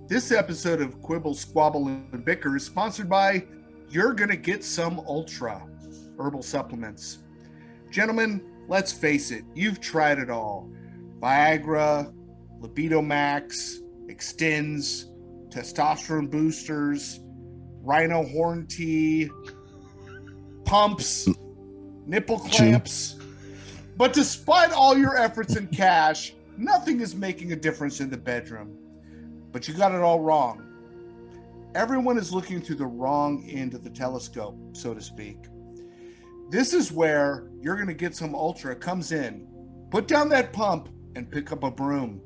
This episode of Quibble, Squabble, and Bicker is sponsored by You're Gonna Get Some Ultra herbal supplements. Gentlemen, let's face it, you've tried it all. Viagra, Libido Max, Extends, testosterone boosters, rhino horn tea, pumps, nipple clamps. But despite all your efforts and cash, nothing is making a difference in the bedroom. But you got it all wrong. Everyone is looking through the wrong end of the telescope, so to speak. This is where You're Gonna Get Some Ultra comes in. Put down that pump and pick up a broom.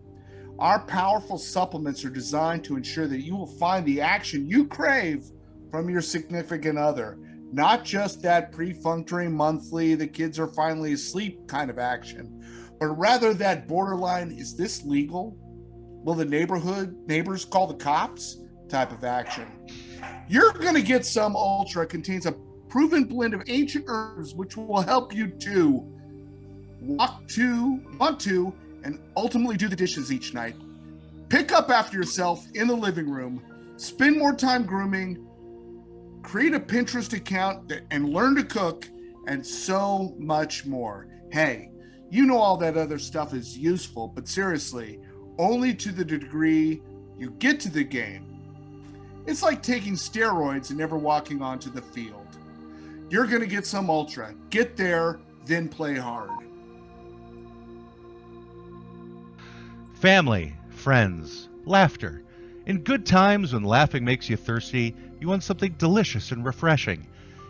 Our powerful supplements are designed to ensure that you will find the action you crave from your significant other. Not just that perfunctory monthly, the kids are finally asleep kind of action, but rather that borderline, is this legal? Will the neighbors call the cops type of action. You're Gonna Get Some Ultra contains a proven blend of ancient herbs which will help you to want to, and ultimately do the dishes each night. Pick up after yourself in the living room, spend more time grooming, create a Pinterest account and learn to cook, and so much more. Hey, you know all that other stuff is useful, but seriously, only to the degree you get to the game. It's like taking steroids and never walking onto the field. You're Gonna Get Some Ultra. Get there, then play hard. Family, friends, laughter. In good times when laughing makes you thirsty, you want something delicious and refreshing.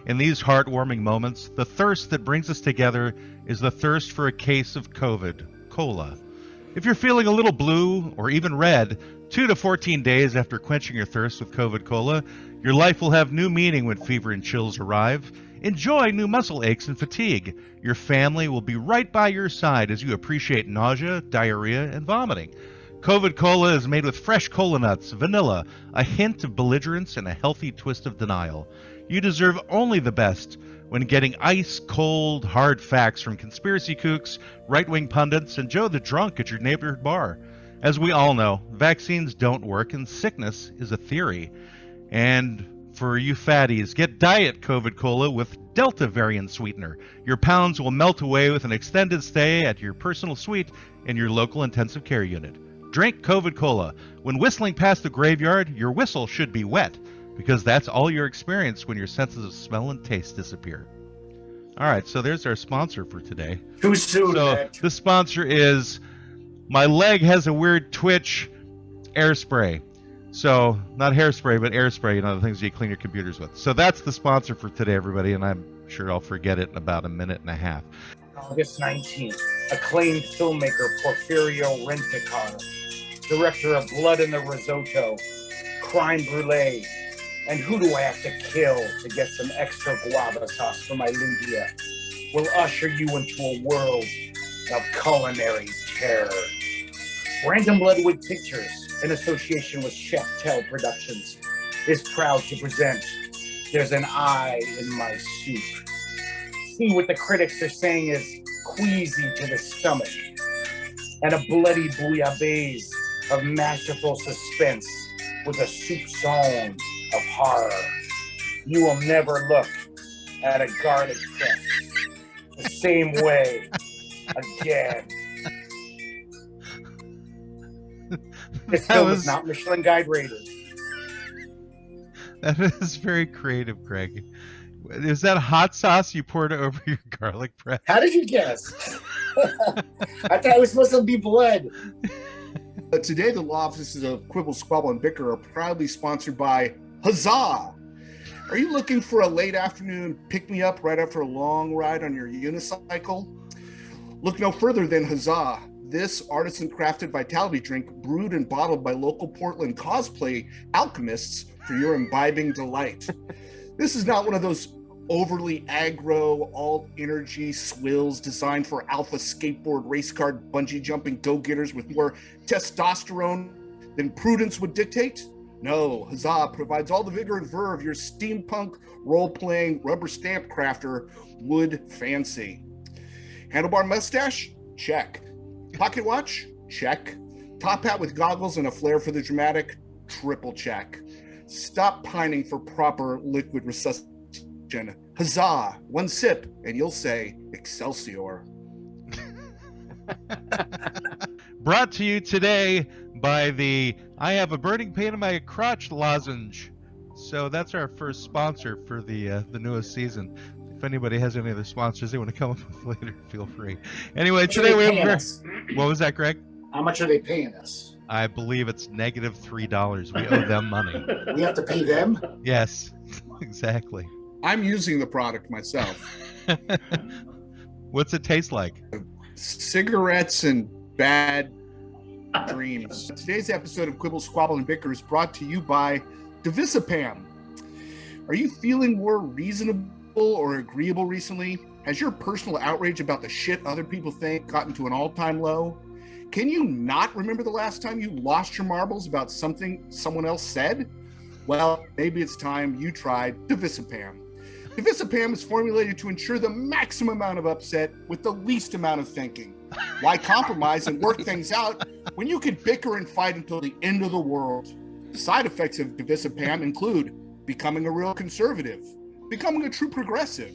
In these heartwarming moments, the thirst that brings us together is the thirst for a case of COVID, cola. If you're feeling a little blue or even red, 2 to 14 days after quenching your thirst with COVID Cola, your life will have new meaning when fever and chills arrive. Enjoy new muscle aches and fatigue. Your family will be right by your side as you appreciate nausea, diarrhea, and vomiting. COVID Cola is made with fresh cola nuts, vanilla, a hint of belligerence, and a healthy twist of denial. You deserve only the best when getting ice-cold, hard facts from conspiracy kooks, right-wing pundits, and Joe the drunk at your neighborhood bar. As we all know, vaccines don't work and sickness is a theory. And for you fatties, get Diet COVID Cola with Delta variant sweetener. Your pounds will melt away with an extended stay at your personal suite in your local intensive care unit. Drink COVID Cola. When whistling past the graveyard, your whistle should be wet, because that's all your experience when your senses of smell and taste disappear. All right, so there's our sponsor for today. Too soon, So the sponsor is My Leg Has a Weird Twitch air spray. So not hairspray, but air spray, the things you clean your computers with. So that's the sponsor for today, everybody, and I'm sure I'll forget it in about a minute and a half. August 19th, acclaimed filmmaker Porfirio Renticar, director of Blood in the Risotto, Crime Brulee, and Who Do I Have to Kill to Get Some Extra Guava Sauce for My Lugia, will usher you into a world of culinary terror. Random Bloodwood Pictures, in association with Chef Tell Productions, is proud to present There's an Eye in My Soup. See what the critics are saying is queasy to the stomach, and a bloody bouillabaisse of masterful suspense with a soupçon of horror. You will never look at a garlic press the same way again. This film is not Michelin Guide rated. That is very creative, Greg. Is that hot sauce you poured over your garlic press? How did you guess? I thought it was supposed to be blood. Today, the law offices of Quibble, Squabble, and Bicker are proudly sponsored by Huzzah! Are you looking for a late afternoon pick-me-up right after a long ride on your unicycle? Look no further than Huzzah. This artisan-crafted vitality drink, brewed and bottled by local Portland cosplay alchemists for your imbibing delight. This is not one of those overly aggro, alt-energy swills designed for alpha skateboard, race car, bungee jumping go-getters with more testosterone than prudence would dictate. No, Huzzah provides all the vigor and verve your steampunk, role-playing, rubber stamp crafter would fancy. Handlebar mustache? Check. Pocket watch? Check. Top hat with goggles and a flair for the dramatic? triple check. Stop pining for proper liquid resuscitation. Huzzah! One sip, and you'll say, Excelsior. Brought to you today by the I Have a Burning Pain in My Crotch lozenge. So that's our first sponsor for the newest season. If anybody has any other sponsors they want to come up with later, feel free. Anyway, today we have... What was that, Greg? How much are they paying us? I believe it's negative $3. We owe them money. We have to pay them? Yes, exactly. I'm using the product myself. What's it taste like? Cigarettes and bad dreams. Today's episode of Quibble, Squabble, and Bicker is brought to you by Divisipam. Are you feeling more reasonable or agreeable recently? Has your personal outrage about the shit other people think gotten to an all-time low? Can you not remember the last time you lost your marbles about something someone else said? Well, maybe it's time you tried Divisipam. Divisipam is formulated to ensure the maximum amount of upset with the least amount of thinking. Why compromise and work things out when you can bicker and fight until the end of the world? Side effects of Divisipam include becoming a real conservative, becoming a true progressive,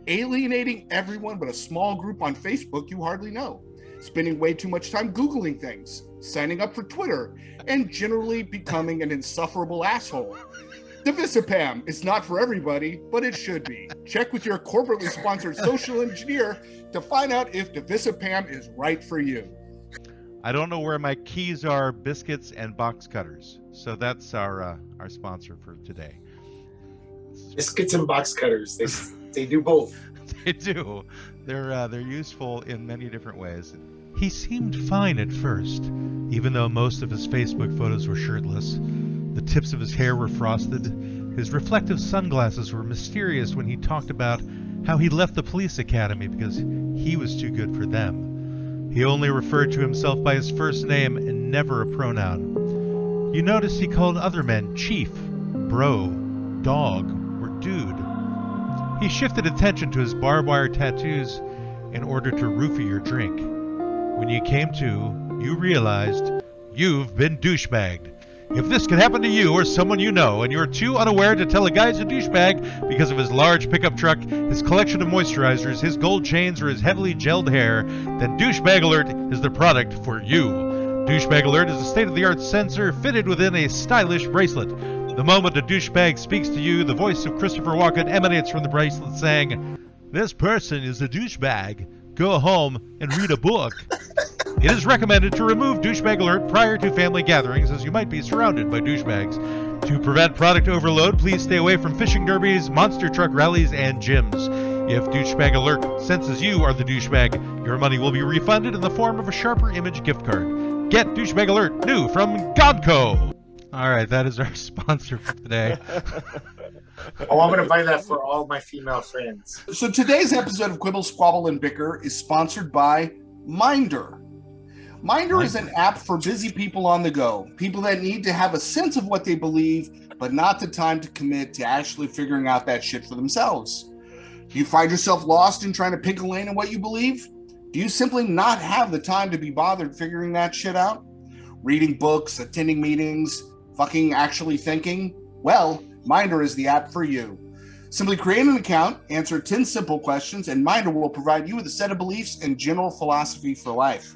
alienating everyone but a small group on Facebook you hardly know, spending way too much time Googling things, signing up for Twitter, and generally becoming an insufferable asshole. Divisipam is not for everybody, but it should be. Check with your corporately sponsored social engineer to find out if Divisipam is right for you. I don't know where my keys are, biscuits and box cutters. So that's our sponsor for today. Biscuits and box cutters. They do both. They do. They're useful in many different ways. He seemed fine at first, even though most of his Facebook photos were shirtless. The tips of his hair were frosted. His reflective sunglasses were mysterious when he talked about how he left the police academy because he was too good for them. He only referred to himself by his first name and never a pronoun. You notice he called other men chief, bro, dog, or dude. He shifted attention to his barbed wire tattoos in order to roofie your drink. When you came to, you realized you've been douchebagged. If this could happen to you or someone you know, and you're too unaware to tell a guy's a douchebag because of his large pickup truck, his collection of moisturizers, his gold chains, or his heavily gelled hair, then Douchebag Alert is the product for you. Douchebag Alert is a state-of-the-art sensor fitted within a stylish bracelet. The moment a douchebag speaks to you, the voice of Christopher Walken emanates from the bracelet saying, "This person is a douchebag. Go home and read a book." It is recommended to remove Douchebag Alert prior to family gatherings, as you might be surrounded by douchebags. To prevent product overload, please stay away from fishing derbies, monster truck rallies, and gyms. If Douchebag Alert senses you are the douchebag, your money will be refunded in the form of a Sharper Image gift card. Get Douchebag Alert new from Godco! All right, that is our sponsor for today. Oh, I'm going to buy that for all my female friends. So today's episode of Quibble, Squabble, and Bicker is sponsored by Minder. Minder is an app for busy people on the go, people that need to have a sense of what they believe, but not the time to commit to actually figuring out that shit for themselves. Do you find yourself lost in trying to pick a lane in what you believe? Do you simply not have the time to be bothered figuring that shit out? Reading books, attending meetings, fucking actually thinking? Well, Minder is the app for you. Simply create an account, answer 10 simple questions, and Minder will provide you with a set of beliefs and general philosophy for life.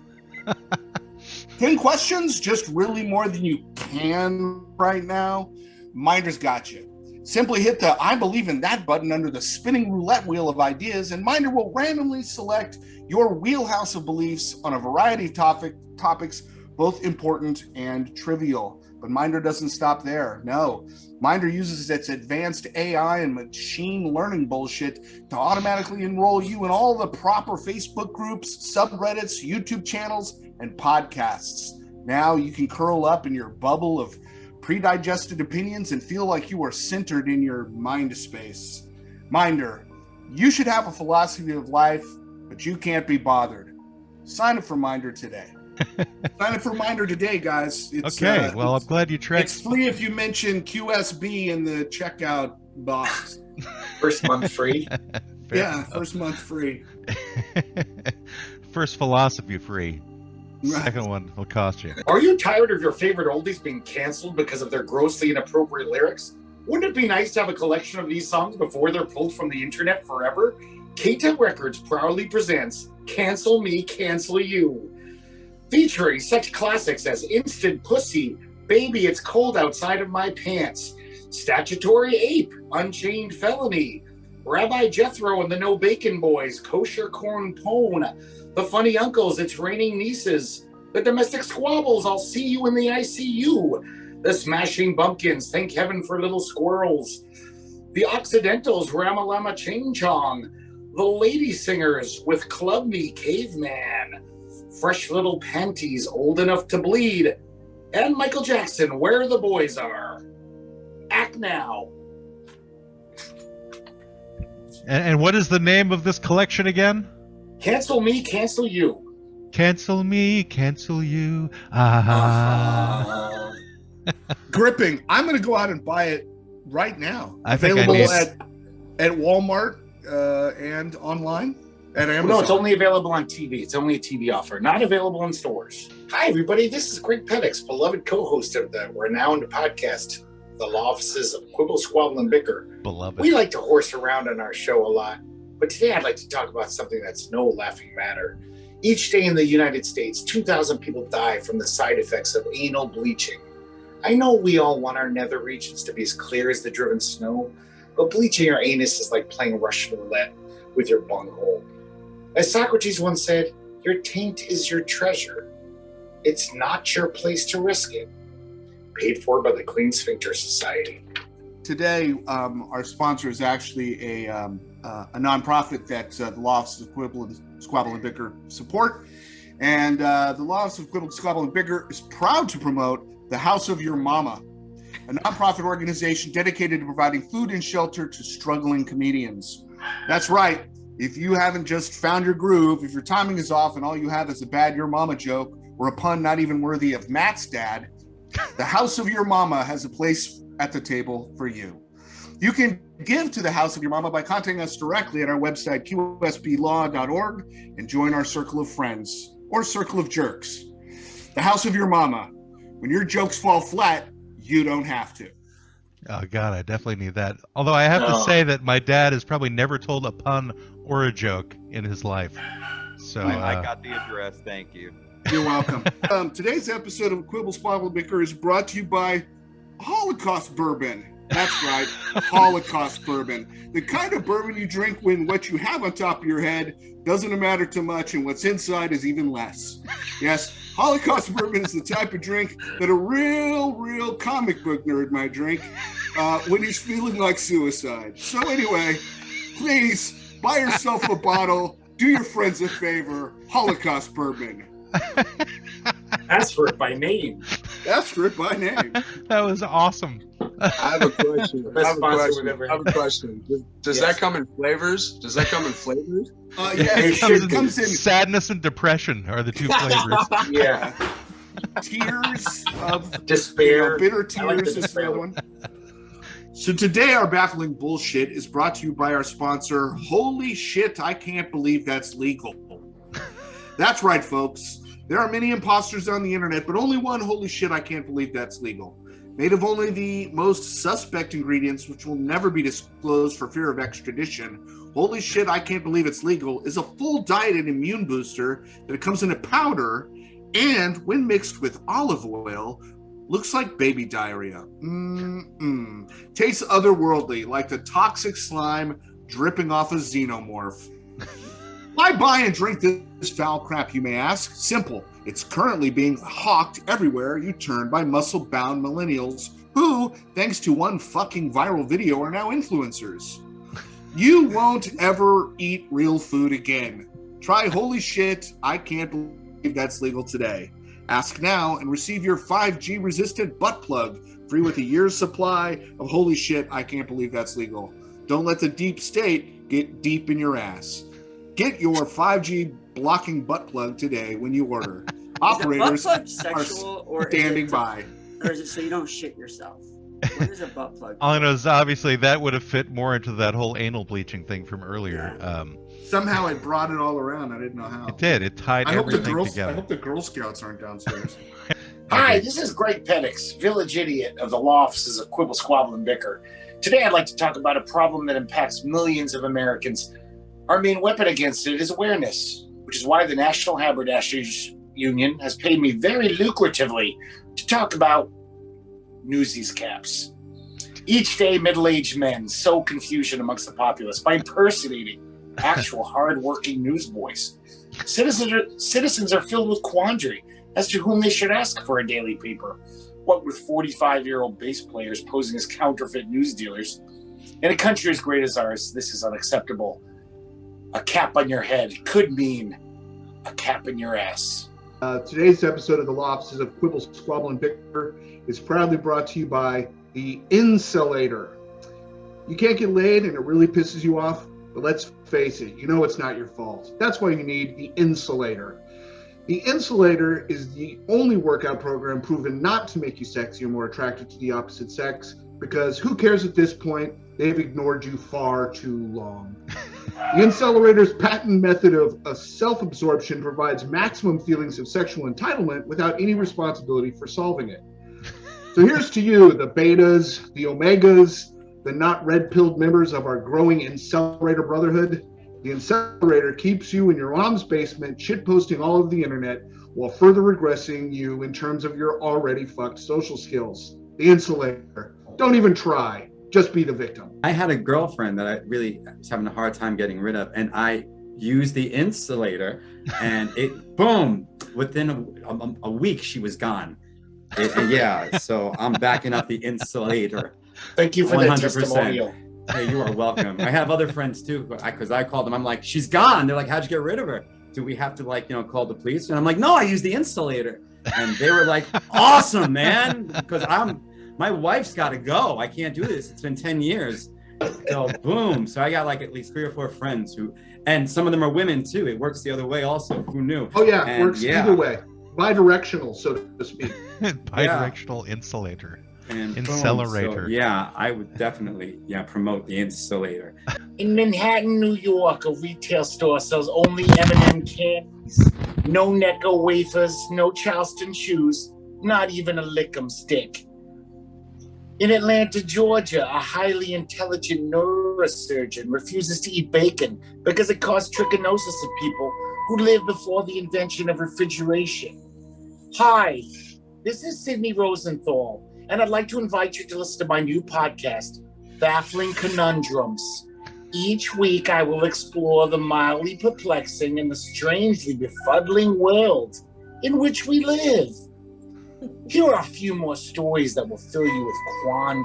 10 questions, just really more than you can right now? Minder's got you. Simply hit the I believe in that button under the spinning roulette wheel of ideas, and Minder will randomly select your wheelhouse of beliefs on a variety of topics, both important and trivial. But Minder doesn't stop there. No. Minder uses its advanced AI and machine learning bullshit to automatically enroll you in all the proper Facebook groups, subreddits, YouTube channels, and podcasts. Now you can curl up in your bubble of pre-digested opinions and feel like you are centered in your mind space. Minder, you should have a philosophy of life, but you can't be bothered. Sign up for Minder today. Sign up for Minder today, guys. It's, okay, well, I'm glad you tried. It's free if you mention QSB in the checkout box. First month free. Yeah, first month free. First philosophy free. Second one will cost you. Are you tired of your favorite oldies being canceled because of their grossly inappropriate lyrics? Wouldn't it be nice to have a collection of these songs before they're pulled from the internet forever? K-Tet Records proudly presents Cancel Me, Cancel You, featuring such classics as Instant Pussy, Baby It's Cold Outside of My Pants, Statutory Ape, Unchained Felony, Rabbi Jethro and the No Bacon Boys, Kosher Corn Pone, The Funny Uncles, It's Raining Nieces, The Domestic Squabbles, I'll See You in the ICU, The Smashing Bumpkins, Thank Heaven for Little Squirrels, The Occidentals, Ramalama Ching Chong, The Lady Singers with Club Me Caveman, Fresh Little Panties, Old Enough to Bleed, and Michael Jackson, Where the Boys Are. Act now. And what is the name of this collection again? Cancel Me, Cancel You. Cancel me, cancel you. Ah. Gripping. I'm going to go out and buy it right now. I think I Available need- at Walmart and online at Amazon. No, it's only available on TV. It's only a TV offer, not available in stores. Hi, everybody. This is Greg Pettix, beloved co-host of the renowned podcast, The Law Offices of Quibble, Squabble, and Bicker. Beloved. We like to horse around on our show a lot, but today I'd like to talk about something that's no laughing matter. Each day in the United States, 2,000 people die from the side effects of anal bleaching. I know we all want our nether regions to be as clear as the driven snow, but bleaching your anus is like playing Russian roulette with your bunghole. As Socrates once said, your taint is your treasure. It's not your place to risk it. Paid for by the Clean Sphincter Society. Today, our sponsor is actually a nonprofit that the Law Offices of Quibble, Squabble, and Bicker support. And the Law Offices of Quibble, Squabble, and Bicker is proud to promote the House of Your Mama, a nonprofit organization dedicated to providing food and shelter to struggling comedians. That's right. If you haven't just found your groove, if your timing is off and all you have is a bad Your Mama joke or a pun not even worthy of Matt's dad, the House of Your Mama has a place at the table for you. You can give to the House of Your Mama by contacting us directly at our website, qsblaw.org, and join our circle of friends or circle of jerks. The House of Your Mama. When your jokes fall flat, you don't have to. Oh, God, I definitely need that. Although I have to say that my dad has probably never told a pun or a joke in his life. So I got the address. Thank you. You're welcome. Today's episode of Quibble, Squabble, Bicker is brought to you by Holocaust Bourbon. That's right, Holocaust Bourbon. The kind of bourbon you drink when what you have on top of your head doesn't matter too much and what's inside is even less. Yes, Holocaust Bourbon is the type of drink that a real comic book nerd might drink when he's feeling like suicide. So anyway, please buy yourself a bottle. Do your friends a favor. Holocaust Bourbon. Ask for it by name. Ask for it by name. that was awesome. I have a question. Does that come in flavors? Yeah, it comes in sadness and depression are the two flavors. Yeah. Tears of Despair. bitter I like the tears is the despair other one. So today our baffling bullshit is brought to you by our sponsor, Holy Shit, I Can't Believe That's Legal. That's right, folks. There are many imposters on the internet, but only one Holy Shit, I Can't Believe That's Legal. Made of only the most suspect ingredients, which will never be disclosed for fear of extradition, Holy Shit, I Can't Believe It's Legal is a full diet and immune booster that comes in a powder and, when mixed with olive oil, looks like baby diarrhea. Tastes otherworldly, like the toxic slime dripping off a xenomorph. Why buy and drink this foul crap, you may ask? Simple. It's currently being hawked everywhere you turn by muscle-bound millennials who, thanks to one fucking viral video, are now influencers. You won't ever eat real food again. Try Holy Shit, I Can't Believe That's Legal today. Ask now and receive your 5G resistant butt plug free with a year's supply of Holy Shit, I Can't Believe That's Legal. Don't let the deep state get deep in your ass. Get your 5G blocking butt plug today when you order. Operators Is the butt plug sexual, or standing is it by. Or is it so you don't shit yourself? What is a butt plug? All I know is obviously that would have fit more into that whole anal bleaching thing from earlier. Somehow it brought it all around. I didn't know how. It did. It tied I hope everything I together. hope the Girl Scouts aren't downstairs. Hi, this is Greg Penix, village idiot of the law offices of Quibble, Squabble, and Bicker. Today I'd like to talk about a problem that impacts millions of Americans. Our main weapon against it is awareness, which is why the National Haberdashers Union has paid me very lucratively to talk about Newsies caps. Each day, middle-aged men sow confusion amongst the populace by impersonating actual hard-working newsboys. Citizens are filled with quandary as to whom they should ask for a daily paper. What with 45-year-old bass players posing as counterfeit news dealers. In a country as great as ours, this is unacceptable. A cap on your head could mean a cap in your ass. Today's episode of the Law Offices of Quibble, Squabble, and Bicker is proudly brought to you by the Insulator. You can't get laid and it really pisses you off, but let's face it, you know it's not your fault. That's why you need the Insulator. The Insulator is the only workout program proven not to make you sexy or more attracted to the opposite sex, because who cares at this point? They've ignored you far too long. The Insulator's patent method of self-absorption provides maximum feelings of sexual entitlement without any responsibility for solving it. So here's to you, the betas, the omegas, the not red-pilled members of our growing Insulator brotherhood. The Insulator keeps you in your mom's basement shitposting all over the internet while further regressing you in terms of your already fucked social skills. The Insulator. Don't even try. Just be the victim. I had a girlfriend that I really was having a hard time getting rid of, and I used the Insulator, and it, boom, within a week, she was gone. Yeah, so I'm backing up the Insulator. Thank you for that testimonial. Hey, you are welcome. I have other friends too, because I called them. I'm like, she's gone. They're like, how'd you get rid of her? Do we have to call the police? And I'm like, no, I use the Insulator. And they were like, awesome, man, because my wife's got to go. I can't do this. It's been 10 years. So boom. So I got at least 3 or 4 friends and some of them are women too. It works the other way also. Who knew? Oh yeah, it works either way. Bidirectional, so to speak. Bidirectional Insulator. And Incinerator. So, yeah, I would definitely promote the Insulator. In Manhattan, New York, a retail store sells only M&M candies. No Necco wafers, no Charleston shoes, not even a Lickum stick. In Atlanta, Georgia, a highly intelligent neurosurgeon refuses to eat bacon because it caused trichinosis in people who lived before the invention of refrigeration. Hi, this is Sidney Rosenthal, and I'd like to invite you to listen to my new podcast, Baffling Conundrums. Each week, I will explore the mildly perplexing and the strangely befuddling world in which we live. Here are a few more stories that will fill you with quandary.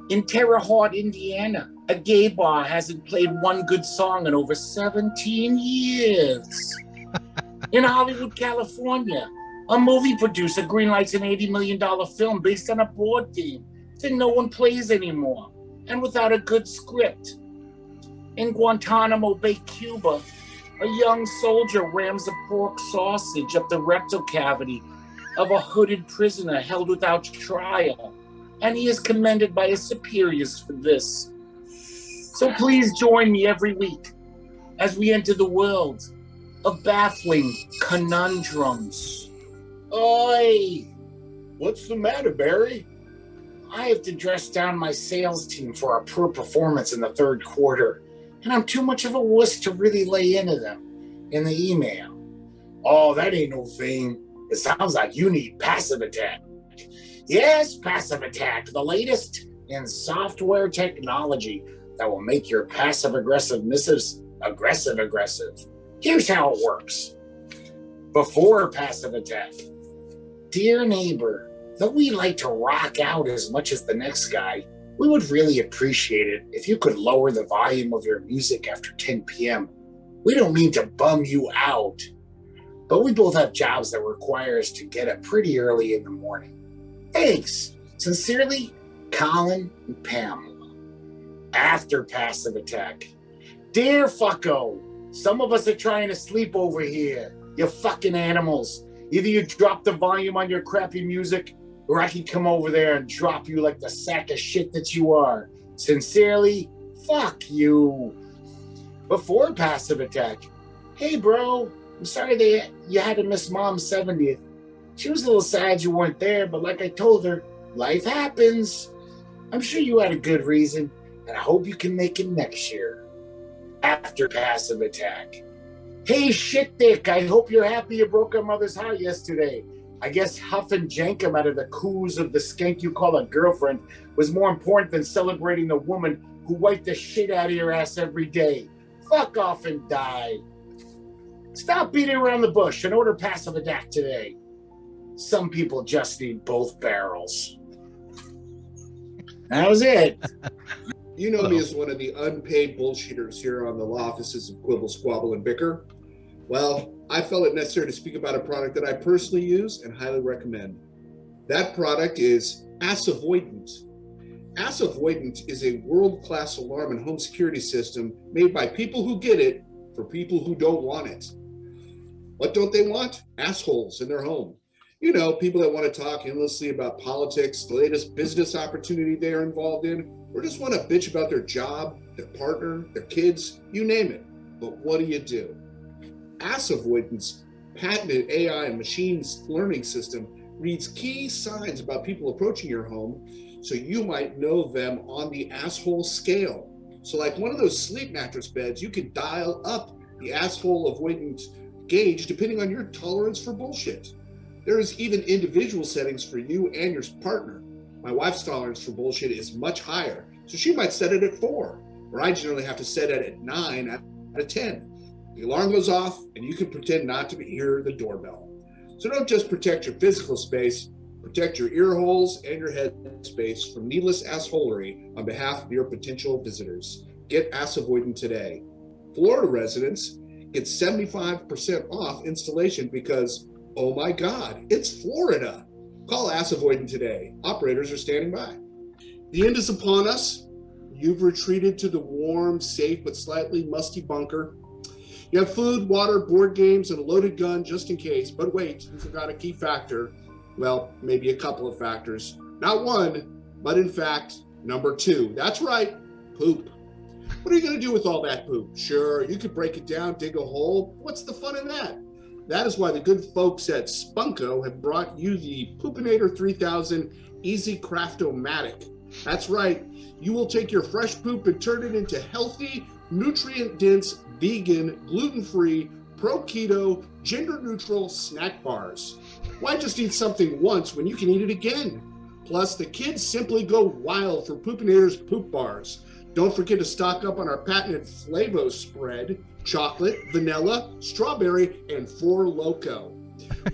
In Terre Haute, Indiana, a gay bar hasn't played one good song in over 17 years. In Hollywood, California, a movie producer greenlights an $80 million film based on a board game that no one plays anymore, and without a good script. In Guantanamo Bay, Cuba, a young soldier rams a pork sausage up the rectal cavity of a hooded prisoner held without trial, and he is commended by his superiors for this. So please join me every week as we enter the world of baffling conundrums. Oi! What's the matter, Barry? I have to dress down my sales team for our poor performance in the third quarter, and I'm too much of a wuss to really lay into them in the email. Oh, that ain't no thing. It sounds like you need Passive Attack. Yes, Passive Attack, the latest in software technology that will make your passive-aggressive missives aggressive. Here's how it works. Before Passive Attack, dear neighbor, though we like to rock out as much as the next guy, we would really appreciate it if you could lower the volume of your music after 10 p.m. We don't mean to bum you out, but we both have jobs that require us to get up pretty early in the morning. Thanks. Sincerely, Colin and Pamela. After Passive Attack. Dear fucko, some of us are trying to sleep over here. You fucking animals. Either you drop the volume on your crappy music or I can come over there and drop you like the sack of shit that you are. Sincerely, fuck you. Before passive attack, hey bro, I'm sorry that you had to miss Mom's 70th. She was a little sad you weren't there, but like I told her, life happens. I'm sure you had a good reason, and I hope you can make it next year. After passive attack. Hey shit dick, I hope you're happy you broke our mother's heart yesterday. I guess huffing jankum out of the coos of the skank you call a girlfriend was more important than celebrating the woman who wiped the shit out of your ass every day. Fuck off and die. Stop beating around the bush and order passive attack today. Some people just need both barrels. That was it. You know me as one of the unpaid bullshitters here on the law offices of Quibble, Squabble, and Bicker. Well, I felt it necessary to speak about a product that I personally use and highly recommend. That product is Ass Avoidant. Ass Avoidant is a world-class alarm and home security system made by people who get it for people who don't want it. What don't they want? Assholes in their home. You know, people that want to talk endlessly about politics, the latest business opportunity they are involved in, or just want to bitch about their job, their partner, their kids, you name it. But what do? Ass Avoidance patented AI and machine learning system reads key signs about people approaching your home so you might know them on the asshole scale. So like one of those sleep mattress beds, you can dial up the asshole avoidance gauge depending on your tolerance for bullshit. There is even individual settings for you and your partner. My wife's tolerance for bullshit is much higher, so she might set it at 4, or I generally have to set it at 9 out of 10. The alarm goes off, and you can pretend not to hear the doorbell. So don't just protect your physical space, protect your ear holes and your head space from needless assholery on behalf of your potential visitors. Get Ass Avoidant today. Florida residents get 75% off installation because, oh my God, it's Florida. Call Ass Avoidant today. Operators are standing by. The end is upon us. You've retreated to the warm, safe, but slightly musty bunker. You have food, water, board games, and a loaded gun just in case. But wait, you forgot a key factor. Well, maybe a couple of factors. Not one, but in fact, number 2. That's right, poop. What are you going to do with all that poop? Sure, you could break it down, dig a hole. What's the fun in that? That is why the good folks at Spunko have brought you the Poopinator 3000 Easy Craftomatic. That's right, you will take your fresh poop and turn it into healthy, nutrient-dense, vegan, gluten-free, pro-keto, gender-neutral snack bars. Why just eat something once when you can eat it again? Plus, the kids simply go wild for Poopinator's poop bars. Don't forget to stock up on our patented Flavo spread, chocolate, vanilla, strawberry, and Four Loko.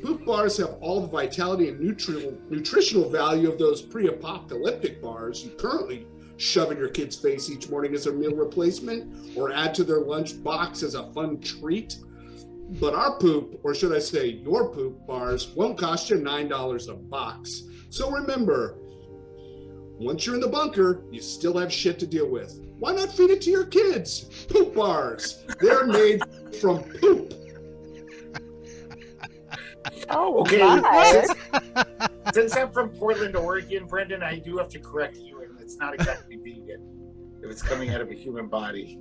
Poop bars have all the vitality and nutritional value of those pre-apocalyptic bars you currently shove in your kid's face each morning as a meal replacement or add to their lunch box as a fun treat. But our poop, or should I say your poop bars, won't cost you $9 a box. So remember, once you're in the bunker, you still have shit to deal with. Why not feed it to your kids? Poop bars. They're made from poop. Oh, Okay, my. since I'm from Portland, Oregon, Brendan, I do have to correct you. And it's not exactly vegan if it's coming out of a human body.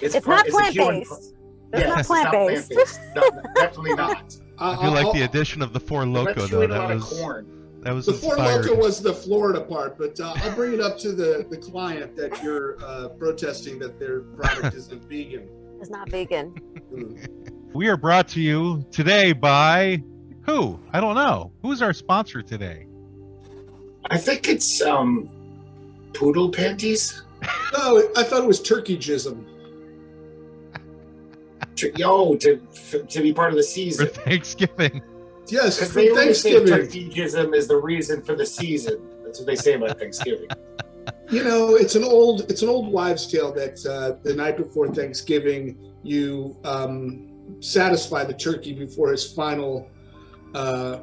It's not plant-based. It's not plant-based. No, definitely not. I do like the addition of the Four Loko, though. That was the Four inspiring. Loko was the Florida part, but I'll bring it up to the client that you're protesting that their product isn't vegan. It's not vegan. We are brought to you today by who? I don't know. Who's our sponsor today? I think it's poodle panties. No, I thought it was turkey jism. To be part of the For season. Thanksgiving. Yes, Because for they always say Thanksgiving. turkeyism is the reason for the season. That's what they say about Thanksgiving. You know, it's an old wives' tale that the night before Thanksgiving you satisfy the turkey before his final act.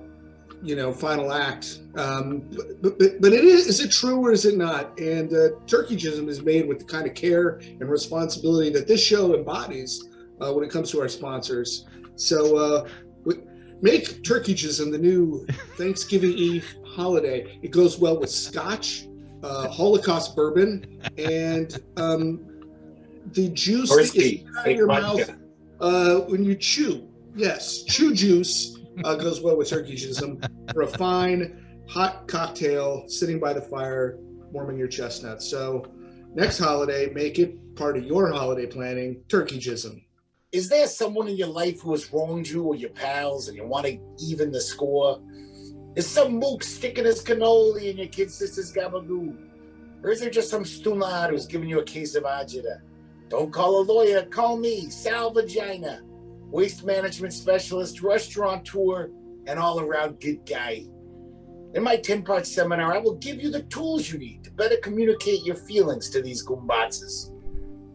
But is it true or is it not? And turkeyism is made with the kind of care and responsibility that this show embodies when it comes to our sponsors. So Make turkeysm the new Thanksgiving Eve holiday. It goes well with Scotch, Holocaust bourbon, and the juice that is out of your mouth when you chew. Yes, chew juice goes well with turkeysm for a fine, hot cocktail sitting by the fire, warming your chestnuts. So next holiday, make it part of your holiday planning, turkeysm. Is there someone in your life who has wronged you or your pals and you want to even the score? Is some mook sticking his cannoli in your kid sister's gabagoo? Or is there just some stunad who's giving you a case of agita? Don't call a lawyer, call me, Sal Vagina, waste management specialist, restaurateur, and all-around good guy. In my 10-part seminar, I will give you the tools you need to better communicate your feelings to these goombatzes.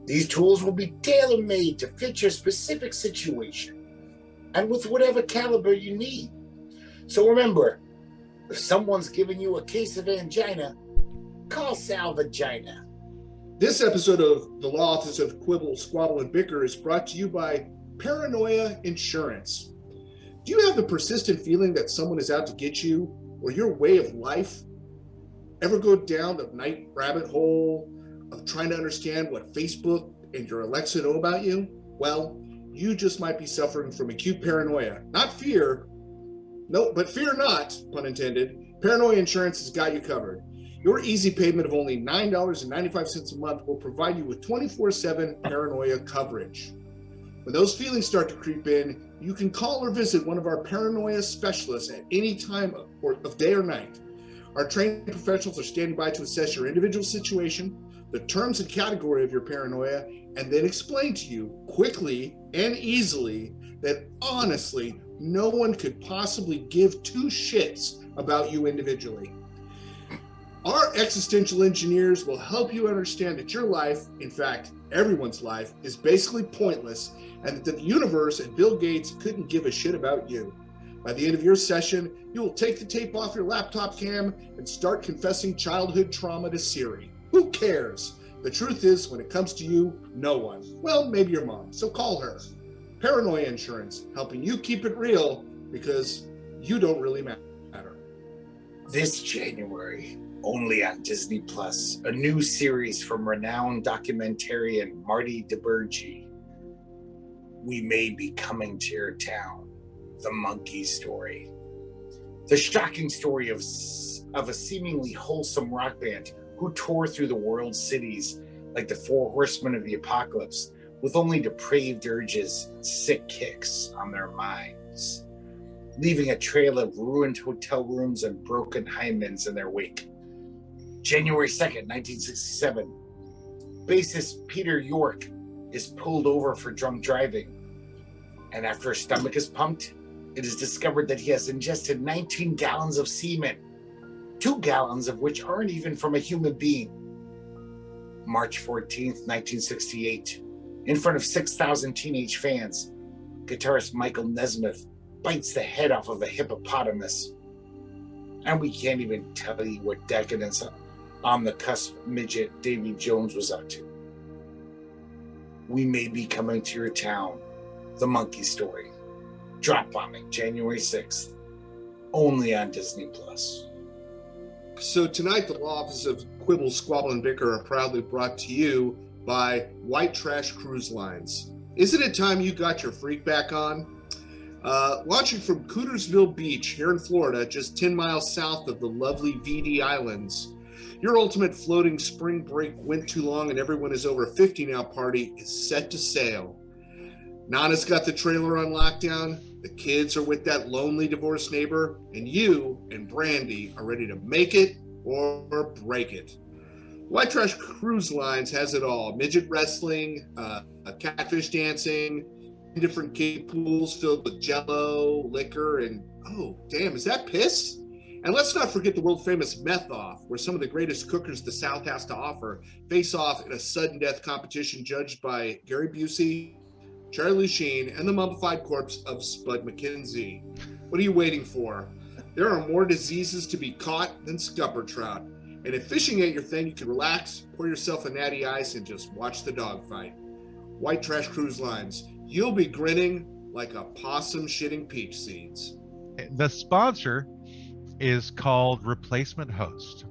These tools will be tailor-made to fit your specific situation and with whatever caliber you need. So remember, if someone's giving you a case of angina, call Sal Vagina. This episode of the Law Office of Quibble, Squabble, and Bicker is brought to you by Paranoia Insurance. Do you have the persistent feeling that someone is out to get you or your way of life? Ever go down the night rabbit hole of trying to understand what Facebook and your Alexa know about you? Well, you just might be suffering from acute paranoia. Not fear. No, but fear not, pun intended. Paranoia Insurance has got you covered. Your easy payment of only $9.95 a month will provide you with 24/7 paranoia coverage. When those feelings start to creep in, you can call or visit one of our paranoia specialists at any time of day or night. Our trained professionals are standing by to assess your individual situation, the terms and category of your paranoia, and then explain to you quickly and easily that honestly, no one could possibly give two shits about you individually. Our existential engineers will help you understand that your life, in fact, everyone's life, is basically pointless and that the universe and Bill Gates couldn't give a shit about you. By the end of your session, you will take the tape off your laptop cam and start confessing childhood trauma to Siri. Who cares? The truth is, when it comes to you, no one. Well, maybe your mom, so call her. Paranoia Insurance, helping you keep it real because you don't really matter. This January, only on Disney Plus, a new series from renowned documentarian Marty DeBurgi. We may be coming to your town. The Monkey Story. The shocking story of a seemingly wholesome rock band who tore through the world's cities like the four horsemen of the apocalypse with only depraved urges and sick kicks on their minds, leaving a trail of ruined hotel rooms and broken hymens in their wake. January 2nd, 1967, bassist Peter York is pulled over for drunk driving, and after his stomach is pumped, it is discovered that he has ingested 19 gallons of semen, 2 gallons of which aren't even from a human being. March 14th, 1968, in front of 6,000 teenage fans, guitarist Michael Nesmith bites the head off of a hippopotamus. And we can't even tell you what decadence on the cusp midget Davy Jones was up to. We may be coming to your town. The Monkey Story. Drop bombing, January 6th. Only on Disney Plus. So tonight, the Law Office of Quibble, Squabble, and Bicker are proudly brought to you by White Trash Cruise Lines. Isn't it time you got your freak back on? Launching from Cootersville Beach here in Florida, just 10 miles south of the lovely VD Islands, your ultimate floating spring break went too long and everyone is over 50 now party is set to sail. Nana's got the trailer on lockdown, the kids are with that lonely divorced neighbor, and you and Brandy are ready to make it or break it. White Trash Cruise Lines has it all. Midget wrestling, catfish dancing, different kiddie pools filled with jello, liquor, and oh, damn, is that piss? And let's not forget the world-famous Meth Off, where some of the greatest cookers the South has to offer face off in a sudden death competition judged by Gary Busey, Charlie Sheen, and the mummified corpse of Spud McKenzie. What are you waiting for? There are more diseases to be caught than scupper trout. And if fishing ain't your thing, you can relax, pour yourself a natty ice, and just watch the dogfight. White Trash Cruise Lines. You'll be grinning, like a possum shitting peach seeds. The sponsor is called Replacement Host.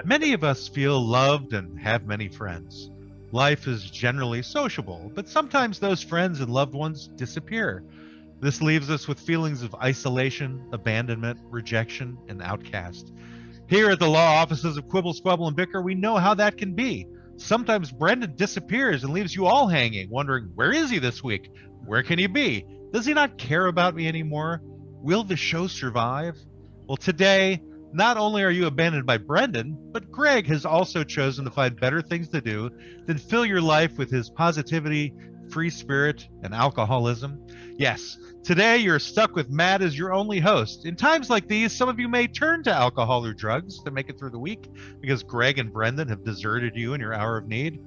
Many of us feel loved and have many friends. Life is generally sociable, but sometimes those friends and loved ones disappear. This leaves us with feelings of isolation, abandonment, rejection, and outcast. Here at the law offices of Quibble, Squabble, and Bicker, we know how that can be. Sometimes Brendan disappears and leaves you all hanging, wondering, where is he this week? Where can he be? Does he not care about me anymore? Will the show survive? Well, today, not only are you abandoned by Brendan, but Greg has also chosen to find better things to do than fill your life with his positivity, free spirit, and alcoholism. Yes, today you're stuck with Matt as your only host. In times like these, some of you may turn to alcohol or drugs to make it through the week because Greg and Brendan have deserted you in your hour of need.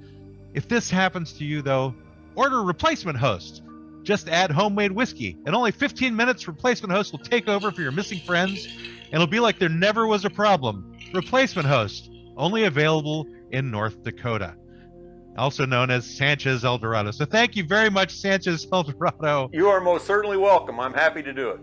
If this happens to you, though, order a replacement host. Just add homemade whiskey. In only 15 minutes, Replacement Host will take over for your missing friends, and it'll be like there never was a problem. Replacement Host, only available in North Dakota, also known as Sanchez El Dorado. So thank you very much, Sanchez El Dorado. You are most certainly welcome. I'm happy to do it.